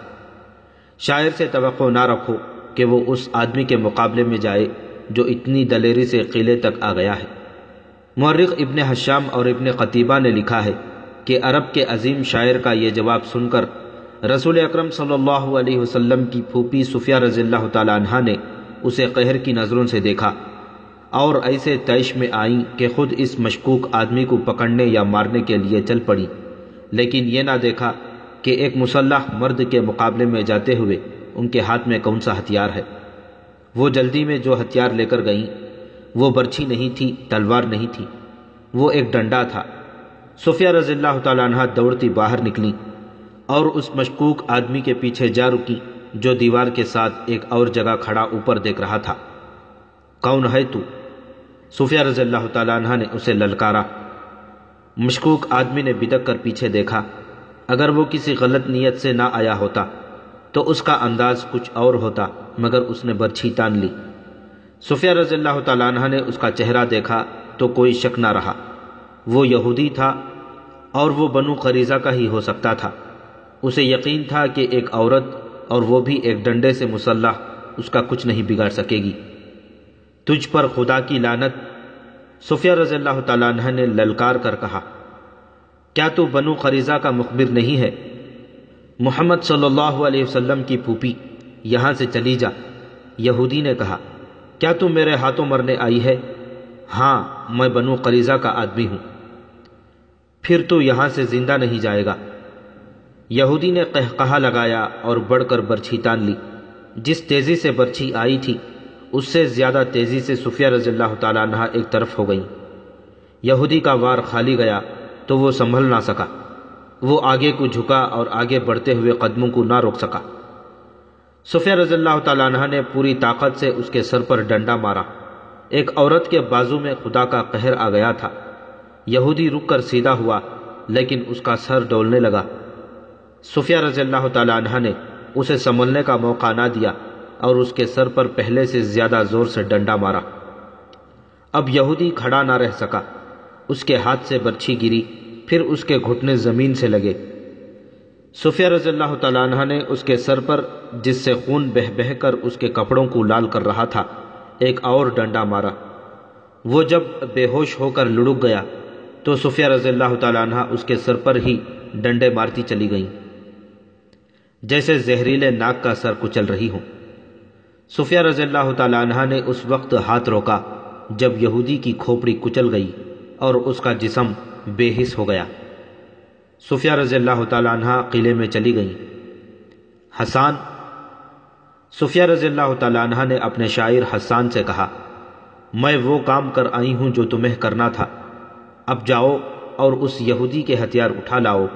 شاعر سے توقع نہ رکھو کہ وہ اس آدمی کے مقابلے میں جائے جو اتنی دلیری سے قلعے تک آ گیا ہے۔ مورخ ابن حشام اور ابن قتیبہ نے لکھا ہے کہ عرب کے عظیم شاعر کا یہ جواب سن کر رسول اکرم صلی اللہ علیہ وسلم کی پھوپھی صفیہ رضی اللہ تعالی عنہا نے اسے قہر کی نظروں سے دیکھا اور ایسے طیش میں آئیں کہ خود اس مشکوک آدمی کو پکڑنے یا مارنے کے لیے چل پڑی، لیکن یہ نہ دیکھا کہ ایک مسلح مرد کے مقابلے میں جاتے ہوئے ان کے ہاتھ میں کون سا ہتھیار ہے۔ وہ جلدی میں جو ہتھیار لے کر گئیں وہ برچھی نہیں تھی، تلوار نہیں تھی، وہ ایک ڈنڈا تھا۔ صفیہ رضی اللہ تعالیٰ عنہ دوڑتی باہر نکلی اور اس مشکوک آدمی کے پیچھے جا رکی جو دیوار کے ساتھ ایک اور جگہ کھڑا اوپر دیکھ رہا تھا۔ کون ہے تو؟ صفیہ رضی اللہ تعالیٰ عنہ نے اسے للکارا۔ مشکوک آدمی نے بدک کر پیچھے دیکھا۔ اگر وہ کسی غلط نیت سے نہ آیا ہوتا تو اس کا انداز کچھ اور ہوتا، مگر اس نے برچھی تان لی۔ صفیہ رضی اللہ تعالیٰ عنہ نے اس کا چہرہ دیکھا تو کوئی شک نہ رہا، وہ یہودی تھا اور وہ بنو قریظہ کا ہی ہو سکتا تھا۔ اسے یقین تھا کہ ایک عورت اور وہ بھی ایک ڈنڈے سے مسلح اس کا کچھ نہیں بگاڑ سکے گی۔ تجھ پر خدا کی لعنت، صفیہ رضی اللہ تعالیٰ عنہ نے للکار کر کہا، کیا تو بنو قریظہ کا مخبر نہیں ہے؟ محمد صلی اللہ علیہ وسلم کی پھوپھی، یہاں سے چلی جا۔ یہودی نے کہا، کیا تو میرے ہاتھوں مرنے آئی ہے؟ ہاں، میں بنو قریظہ کا آدمی ہوں۔ پھر تو یہاں سے زندہ نہیں جائے گا۔ یہودی نے قہقہا لگایا اور بڑھ کر برچھی تان لی۔ جس تیزی سے برچھی آئی تھی اس سے زیادہ تیزی سے صفیہ رضی اللہ تعالیٰ عنہ ایک طرف ہو گئیں۔ یہودی کا وار خالی گیا تو وہ سنبھل نہ سکا، وہ آگے کو جھکا اور آگے بڑھتے ہوئے قدموں کو نہ روک سکا۔ صفیہ رضی اللہ تعالیٰ عنہ نے پوری طاقت سے اس کے سر پر ڈنڈا مارا۔ ایک عورت کے بازو میں خدا کا قہر آ گیا تھا۔ یہودی رک کر سیدھا ہوا لیکن اس کا سر ڈولنے لگا۔ صفیہ رضی اللہ تعالیٰ عنہ نے اسے سنبھلنے کا موقع نہ دیا اور اس کے سر پر پہلے سے زیادہ زور سے ڈنڈا مارا۔ اب یہودی کھڑا نہ رہ سکا، اس کے ہاتھ سے برچھی گری، پھر اس کے گھٹنے زمین سے لگے۔ صفیہ رضی اللہ تعالیٰ عنہ نے اس کے سر پر، جس سے خون بہہ بہہ کر اس کے کپڑوں کو لال کر رہا تھا، ایک اور ڈنڈا مارا۔ وہ جب بے ہوش ہو کر لڑک گیا تو صفیہ رضی اللہ تعالیٰ عنہ اس کے سر پر ہی ڈنڈے مارتی چلی گئیں جیسے زہریلے ناگ کا سر کچل رہی ہوں۔ صفیہ رضی اللہ تعالیٰ عنہ نے اس وقت ہاتھ روکا جب یہودی کی کھوپڑی کچل گئی اور اس کا جسم بے حس ہو گیا۔ صفیہ رضی اللہ تعالیٰ عنہ قلعے میں چلی گئیں۔ حسان، صفیہ رضی اللہ تعالیٰ عنہ نے اپنے شاعر حسان سے کہا، میں وہ کام کر آئی ہوں جو تمہیں کرنا تھا، اب جاؤ اور اس یہودی کے ہتھیار اٹھا لاؤ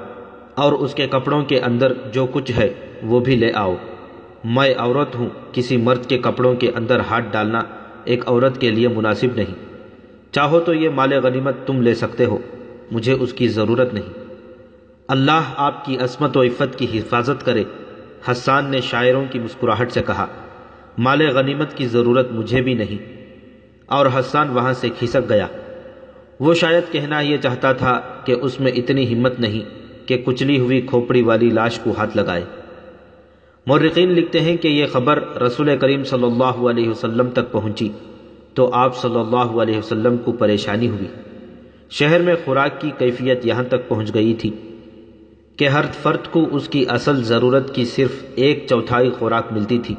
اور اس کے کپڑوں کے اندر جو کچھ ہے وہ بھی لے آؤ۔ میں عورت ہوں، کسی مرد کے کپڑوں کے اندر ہاتھ ڈالنا ایک عورت کے لیے مناسب نہیں۔ چاہو تو یہ مال غنیمت تم لے سکتے ہو، مجھے اس کی ضرورت نہیں۔ اللہ آپ کی عصمت و عفت کی حفاظت کرے۔ حسان نے شاعروں کی مسکراہٹ سے کہا، مال غنیمت کی ضرورت مجھے بھی نہیں، اور حسان وہاں سے کھسک گیا۔ وہ شاید کہنا یہ چاہتا تھا کہ اس میں اتنی ہمت نہیں کہ کچلی ہوئی کھوپڑی والی لاش کو ہاتھ لگائے۔ مورخین لکھتے ہیں کہ یہ خبر رسول کریم صلی اللہ علیہ وسلم تک پہنچی تو آپ صلی اللہ علیہ وسلم کو پریشانی ہوئی۔ شہر میں خوراک کی کیفیت یہاں تک پہنچ گئی تھی کہ ہر فرد کو اس کی اصل ضرورت کی صرف 1/4 خوراک ملتی تھی۔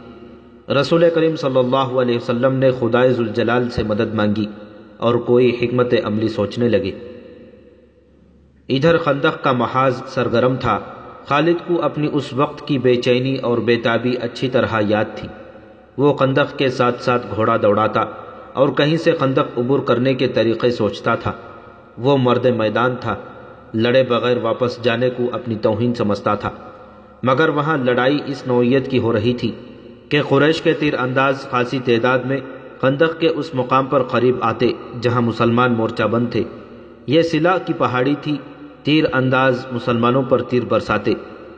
رسول کریم صلی اللہ علیہ وسلم نے خدائے ذوالجلال سے مدد مانگی اور کوئی حکمت عملی سوچنے لگے۔ ادھر خندق کا محاذ سرگرم تھا خالد کو اپنی اس وقت کی بے چینی اور بے تابی اچھی طرح یاد تھی۔ وہ خندق کے ساتھ ساتھ گھوڑا دوڑاتا اور کہیں سے خندق عبور کرنے کے طریقے سوچتا تھا۔ وہ مرد میدان تھا، لڑے بغیر واپس جانے کو اپنی توہین سمجھتا تھا، مگر وہاں لڑائی اس نوعیت کی ہو رہی تھی کہ قریش کے تیر انداز خاصی تعداد میں خندق کے اس مقام پر قریب آتے جہاں مسلمان مورچہ بند تھے۔ یہ سلا کی پہاڑی تھی، تیر انداز مسلمانوں پر تیر برساتے،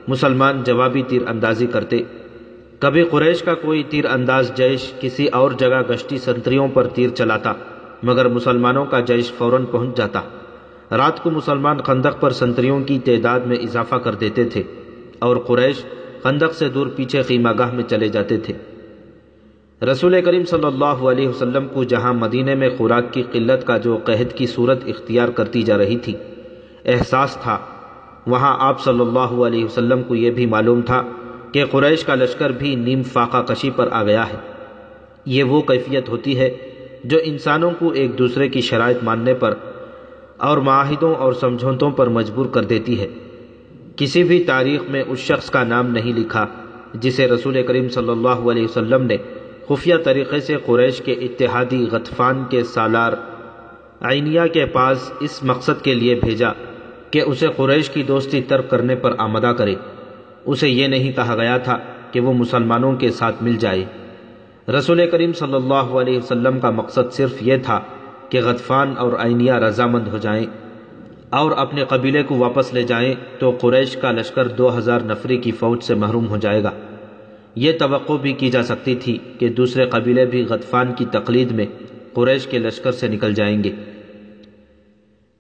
مسلمان جوابی تیر اندازی کرتے۔ کبھی قریش کا کوئی تیر انداز جیش کسی اور جگہ گشتی سنتریوں پر تیر چلاتا، مگر مسلمانوں کا جیش فوراً پہنچ جاتا۔ رات کو مسلمان خندق پر سنتریوں کی تعداد میں اضافہ کر دیتے تھے اور قریش خندق سے دور پیچھے خیمہ گاہ میں چلے جاتے تھے۔ رسول کریم صلی اللہ علیہ وسلم کو جہاں مدینے میں خوراک کی قلت کا جو قحط کی صورت اختیار کرتی جا رہی تھی احساس تھا، وہاں آپ صلی اللہ علیہ وسلم کو یہ بھی معلوم تھا کہ قریش کا لشکر بھی نیم فاقہ کشی پر آ گیا ہے۔ یہ وہ کیفیت ہوتی ہے جو انسانوں کو ایک دوسرے کی شرائط ماننے پر اور معاہدوں اور سمجھوتوں پر مجبور کر دیتی ہے۔ کسی بھی تاریخ میں اس شخص کا نام نہیں لکھا جسے رسول کریم صلی اللہ علیہ وسلم نے خفیہ طریقے سے قریش کے اتحادی غطفان کے سالار عینیہ کے پاس اس مقصد کے لیے بھیجا کہ اسے قریش کی دوستی ترک کرنے پر آمادہ کرے۔ اسے یہ نہیں کہا گیا تھا کہ وہ مسلمانوں کے ساتھ مل جائے۔ رسول کریم صلی اللہ علیہ وسلم کا مقصد صرف یہ تھا کہ غطفان اور عینیہ رضامند ہو جائیں اور اپنے قبیلے کو واپس لے جائیں تو قریش کا لشکر 2000 نفری کی فوج سے محروم ہو جائے گا۔ یہ توقع بھی کی جا سکتی تھی کہ دوسرے قبیلے بھی غطفان کی تقلید میں قریش کے لشکر سے نکل جائیں گے۔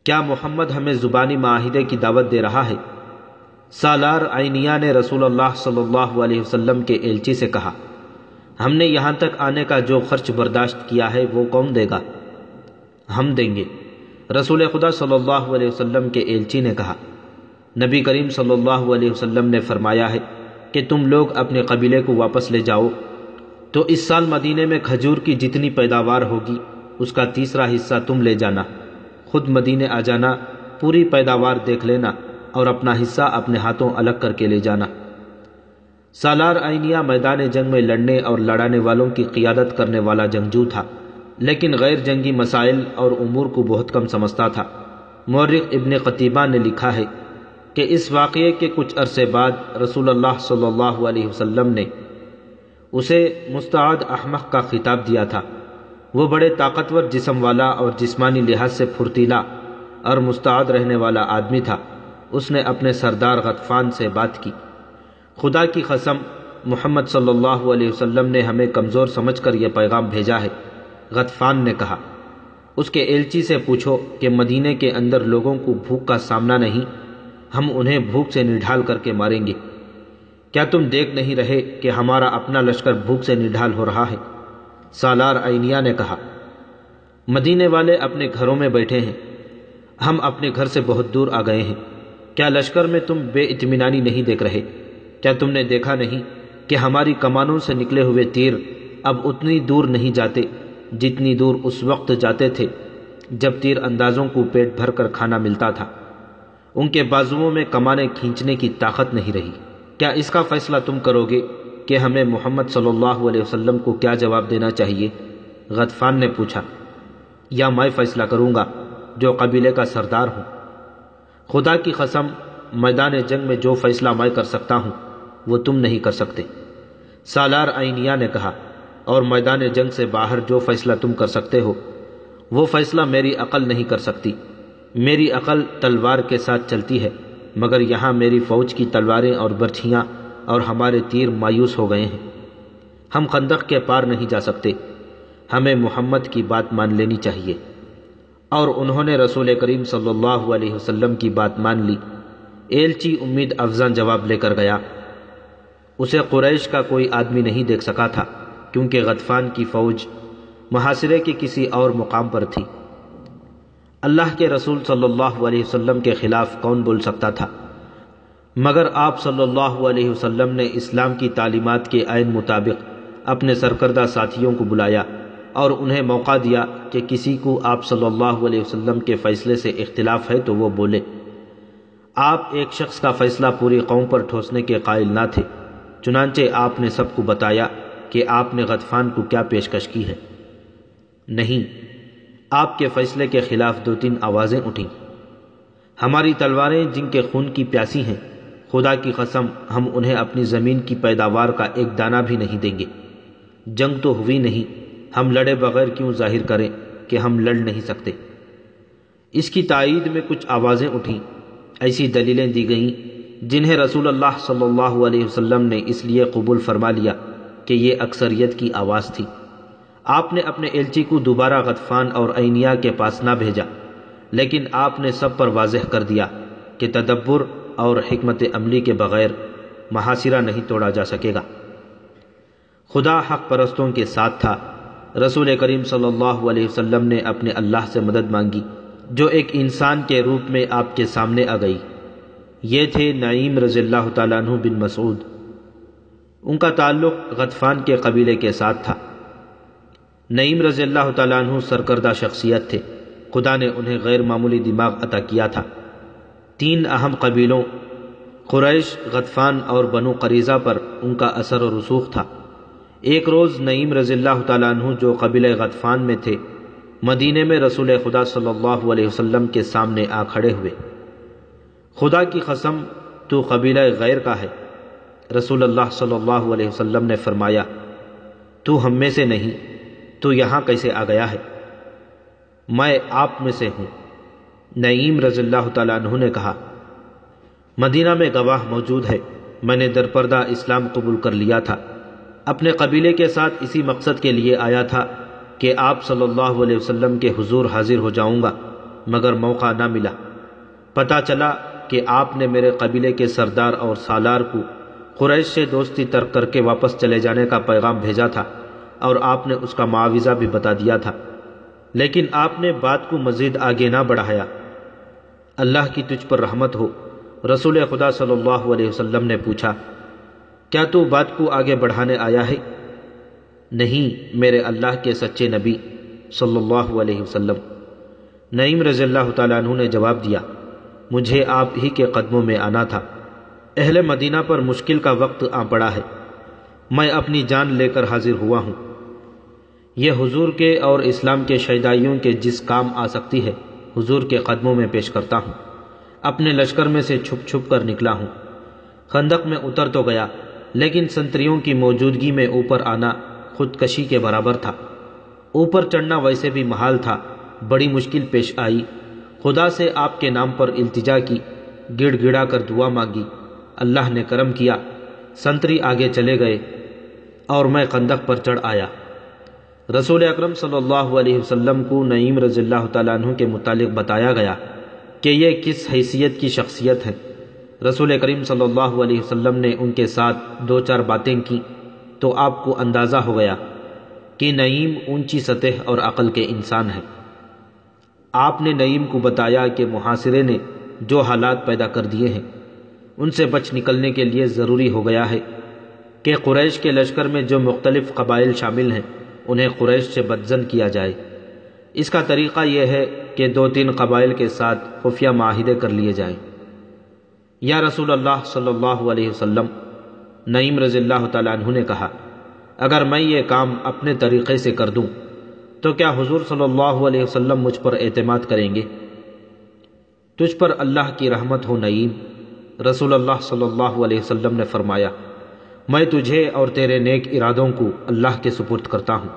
کیا محمد ہمیں زبانی معاہدے کی دعوت دے رہا ہے؟ سالار عینیہ نے رسول اللہ صلی اللہ علیہ وسلم کے ایلچی سے کہا، ہم نے یہاں تک آنے کا جو خرچ برداشت کیا ہے وہ کون دے گا؟ ہم دیں گے۔ رسول خدا صلی اللہ علیہ وسلم کے ایلچی نے کہا، نبی کریم صلی اللہ علیہ وسلم نے فرمایا ہے کہ تم لوگ اپنے قبیلے کو واپس لے جاؤ تو اس سال مدینے میں کھجور کی جتنی پیداوار ہوگی اس کا تیسرا حصہ تم لے جانا، خود مدینے آ جانا، پوری پیداوار دیکھ لینا اور اپنا حصہ اپنے ہاتھوں الگ کر کے لے جانا۔ سالار عینیہ میدان جنگ میں لڑنے اور لڑانے والوں کی قیادت کرنے والا جنگجو تھا، لیکن غیر جنگی مسائل اور امور کو بہت کم سمجھتا تھا۔ مورخ ابن قتیبہ نے لکھا ہے کہ اس واقعے کے کچھ عرصے بعد رسول اللہ صلی اللہ علیہ وسلم نے اسے مستعد احمق کا خطاب دیا تھا۔ وہ بڑے طاقتور جسم والا اور جسمانی لحاظ سے پھرتیلا اور مستعد رہنے والا آدمی تھا۔ اس نے اپنے سردار غطفان سے بات کی، خدا کی قسم محمد صلی اللہ علیہ وسلم نے ہمیں کمزور سمجھ کر یہ پیغام بھیجا ہے۔ غطفان نے کہا، اس کے ایلچی سے پوچھو کہ مدینے کے اندر لوگوں کو بھوک کا سامنا نہیں، ہم انہیں بھوک سے نڈھال کر کے ماریں گے۔ کیا تم دیکھ نہیں رہے کہ ہمارا اپنا لشکر بھوک سے نڈھال ہو رہا ہے؟ سالار عینیہ نے کہا، مدینے والے اپنے گھروں میں بیٹھے ہیں، ہم اپنے گھر سے بہت دور آ گئے ہیں۔ کیا لشکر میں تم بے اطمینانی نہیں دیکھ رہے؟ کیا تم نے دیکھا نہیں کہ ہماری کمانوں سے نکلے ہوئے تیر اب اتنی دور نہیں جاتے جتنی دور اس وقت جاتے تھے جب تیر اندازوں کو پیٹ بھر کر کھانا ملتا تھا؟ ان کے بازوؤں میں کمانیں کھینچنے کی طاقت نہیں رہی۔ کیا اس کا فیصلہ تم کرو گے کہ ہمیں محمد صلی اللہ علیہ وسلم کو کیا جواب دینا چاہیے؟ غطفان نے پوچھا، یا میں فیصلہ کروں گا جو قبیلے کا سردار ہوں؟ خدا کی قسم میدان جنگ میں جو فیصلہ میں کر سکتا ہوں وہ تم نہیں کر سکتے۔ سالار عینیہ نے کہا، اور میدان جنگ سے باہر جو فیصلہ تم کر سکتے ہو وہ فیصلہ میری عقل نہیں کر سکتی۔ میری عقل تلوار کے ساتھ چلتی ہے، مگر یہاں میری فوج کی تلواریں اور برچھیاں اور ہمارے تیر مایوس ہو گئے ہیں۔ ہم خندق کے پار نہیں جا سکتے، ہمیں محمد کی بات مان لینی چاہیے۔ اور انہوں نے رسول کریم صلی اللہ علیہ وسلم کی بات مان لی۔ ایلچی امید افزاں جواب لے کر گیا۔ اسے قریش کا کوئی آدمی نہیں دیکھ سکا تھا کیونکہ غطفان کی فوج محاصرے کے کسی اور مقام پر تھی۔ اللہ کے رسول صلی اللہ علیہ وسلم کے خلاف کون بول سکتا تھا؟ مگر آپ صلی اللہ علیہ وسلم نے اسلام کی تعلیمات کے عین مطابق اپنے سرکردہ ساتھیوں کو بلایا اور انہیں موقع دیا کہ کسی کو آپ صلی اللہ علیہ وسلم کے فیصلے سے اختلاف ہے تو وہ بولے۔ آپ ایک شخص کا فیصلہ پوری قوم پر ٹھوسنے کے قائل نہ تھے، چنانچہ آپ نے سب کو بتایا کہ آپ نے غطفان کو کیا پیشکش کی ہے۔ نہیں، آپ کے فیصلے کے خلاف 2-3 آوازیں اٹھیں۔ ہماری تلواریں جن کے خون کی پیاسی ہیں، خدا کی قسم ہم انہیں اپنی زمین کی پیداوار کا ایک دانہ بھی نہیں دیں گے۔ جنگ تو ہوئی نہیں، ہم لڑے بغیر کیوں ظاہر کریں کہ ہم لڑ نہیں سکتے؟ اس کی تائید میں کچھ آوازیں اٹھیں، ایسی دلیلیں دی گئیں جنہیں رسول اللہ صلی اللہ علیہ وسلم نے اس لیے قبول فرما لیا کہ یہ اکثریت کی آواز تھی۔ آپ نے اپنے ایلچی کو دوبارہ غطفان اور عینیہ کے پاس نہ بھیجا، لیکن آپ نے سب پر واضح کر دیا کہ تدبر اور حکمت عملی کے بغیر محاصرہ نہیں توڑا جا سکے گا۔ خدا حق پرستوں کے ساتھ تھا۔ رسول کریم صلی اللہ علیہ وسلم نے اپنے اللہ سے مدد مانگی جو ایک انسان کے روپ میں آپ کے سامنے آ گئی۔ یہ تھے نعیم رضی اللہ تعالیٰ عنہ بن مسعود۔ ان کا تعلق غطفان کے قبیلے کے ساتھ تھا۔ نعیم رضی اللہ تعالیٰ عنہ سرکردہ شخصیت تھے، خدا نے انہیں غیر معمولی دماغ عطا کیا تھا۔ 3 اہم قبیلوں قریش، غطفان اور بنو قریظہ پر ان کا اثر و رسوخ تھا۔ ایک روز نعیم رضی اللہ تعالیٰ عنہ جو قبیلہ غطفان میں تھے، مدینے میں رسول خدا صلی اللہ علیہ وسلم کے سامنے آ کھڑے ہوئے۔ خدا کی قسم تو قبیلہ غیر کا ہے۔ رسول اللہ صلی اللہ علیہ وسلم نے فرمایا، تو ہم میں سے نہیں، تو یہاں کیسے آ گیا ہے؟ میں آپ میں سے ہوں۔ نعیم رضی اللہ تعالیٰ عنہ نے کہا، مدینہ میں گواہ موجود ہے، میں نے درپردہ اسلام قبول کر لیا تھا، اپنے قبیلے کے ساتھ اسی مقصد کے لیے آیا تھا کہ آپ صلی اللہ علیہ وسلم کے حضور حاضر ہو جاؤں گا، مگر موقع نہ ملا۔ پتہ چلا کہ آپ نے میرے قبیلے کے سردار اور سالار کو قریش سے دوستی ترک کر کے واپس چلے جانے کا پیغام بھیجا تھا، اور آپ نے اس کا معاوضہ بھی بتا دیا تھا، لیکن آپ نے بات کو مزید آگے نہ بڑھایا۔ اللہ کی تجھ پر رحمت ہو۔ رسول خدا صلی اللہ علیہ وسلم نے پوچھا، کیا تو بات کو آگے بڑھانے آیا ہے؟ نہیں میرے اللہ کے سچے نبی صلی اللہ علیہ وسلم۔ نعیم رضی اللہ تعالیٰ عنہ نے جواب دیا، مجھے آپ ہی کے قدموں میں آنا تھا۔ اہل مدینہ پر مشکل کا وقت آ پڑا ہے، میں اپنی جان لے کر حاضر ہوا ہوں۔ یہ حضور کے اور اسلام کے شیدائیوں کے جس کام آ سکتی ہے، حضور کے قدموں میں پیش کرتا ہوں۔ اپنے لشکر میں سے چھپ چھپ کر نکلا ہوں۔ خندق میں اتر تو گیا، لیکن سنتریوں کی موجودگی میں اوپر آنا خودکشی کے برابر تھا۔ اوپر چڑھنا ویسے بھی محال تھا، بڑی مشکل پیش آئی۔ خدا سے آپ کے نام پر التجا کی، گڑ گڑا کر دعا مانگی، اللہ نے کرم کیا، سنتری آگے چلے گئے اور میں خندق پر چڑھ آیا۔ رسول اکرم صلی اللہ علیہ وسلم کو نعیم رضی اللہ تعالیٰ عنہ کے متعلق بتایا گیا کہ یہ کس حیثیت کی شخصیت ہے۔ رسول کریم صلی اللہ علیہ وسلم نے ان کے ساتھ 2-4 باتیں کی تو آپ کو اندازہ ہو گیا کہ نعیم اونچی سطح اور عقل کے انسان ہیں۔ آپ نے نعیم کو بتایا کہ محاصرے نے جو حالات پیدا کر دیے ہیں، ان سے بچ نکلنے کے لیے ضروری ہو گیا ہے کہ قریش کے لشکر میں جو مختلف قبائل شامل ہیں انہیں قریش سے بدزن کیا جائے۔ اس کا طریقہ یہ ہے کہ 2-3 قبائل کے ساتھ خفیہ معاہدے کر لیے جائیں۔ یا رسول اللہ صلی اللہ علیہ وسلم، نعیم رضی اللہ تعالیٰ عنہ نے کہا، اگر میں یہ کام اپنے طریقے سے کر دوں تو کیا حضور صلی اللہ علیہ وسلم مجھ پر اعتماد کریں گے؟ تجھ پر اللہ کی رحمت ہو نعیم۔ رسول اللہ صلی اللہ علیہ وسلم نے فرمایا، میں تجھے اور تیرے نیک ارادوں کو اللہ کے سپرد کرتا ہوں،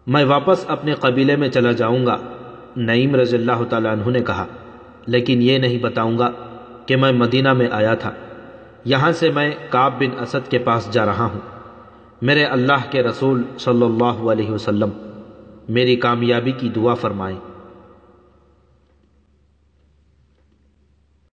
میں واپس اپنے قبیلے میں چلا جاؤں گا۔ نعیم رضی اللہ تعالیٰ عنہ نے کہا، لیکن یہ نہیں بتاؤں گا کہ میں مدینہ میں آیا تھا، یہاں سے میں کعب بن اسد کے پاس جا رہا ہوں۔ میرے اللہ کے رسول صلی اللہ علیہ وسلم میری کامیابی کی دعا فرمائیں۔